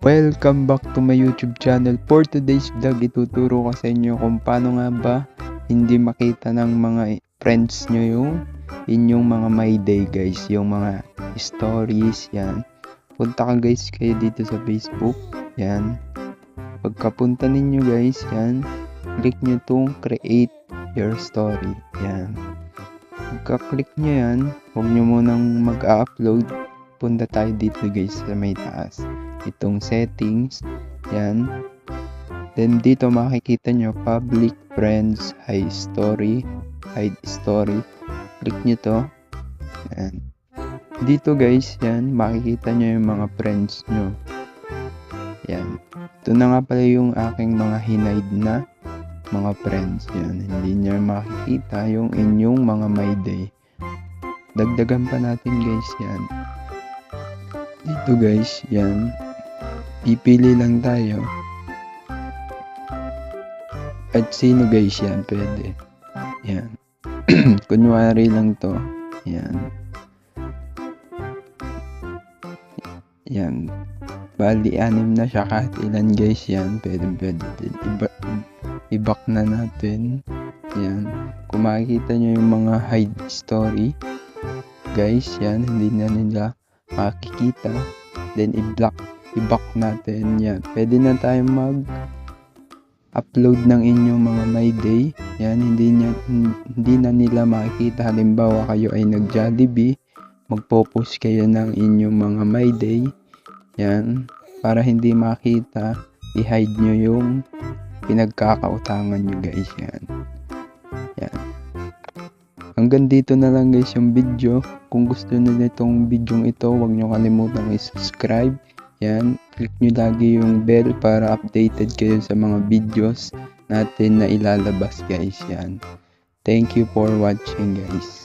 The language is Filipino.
Welcome back to my YouTube channel. For today's vlog, ituturo ko sa inyo kung paano nga ba hindi makita ng mga friends nyo yung inyong mga my day guys. Yung mga stories, yan. Punta ka guys kayo dito sa Facebook, yan. Pagkapunta ninyo guys, yan. Click nyo itong create your story, yan. Pagka-click nyo yan, huwag nyo munang mag-upload. Punta tayo dito guys sa may taas. Itong settings, yan. Then dito makikita nyo public, friends, hide story. Click nyo to. Yan. Dito guys, yan, makikita nyo yung mga friends nyo. Yan. Ito na nga pala yung aking mga hinide na mga friends. Yan. Hindi nyo makikita yung inyong mga my day. Dagdagan pa natin guys, yan. Dito guys, yan. Pipili lang tayo. At sino guys yan, pwede. Yan. Kunwari lang to. Yan. Yan. Bali, 6 na siya kahit ilan guys yan. Pwede din. I-back na natin. Yan. Kung makikita nyo yung mga hide story. Guys, yan. Hindi na nila makikita. Then i-back natin. Yan. Pwede na tayo mag-upload ng inyong mga my day. Yan. Hindi na nila makikita. Halimbawa kayo ay nag-Jollibee. Magpo-post kayo ng inyong mga my day. Yan. Para hindi makita, i-hide nyo yung pinagkakautangan nyo guys. Yan. Yan. Hanggang dito na lang guys yung video. Kung gusto nyo itong video ito, huwag nyo kalimutang i-subscribe. Yan. Click nyo lagi yung bell para updated kayo sa mga videos natin na ilalabas guys. Yan. Thank you for watching guys.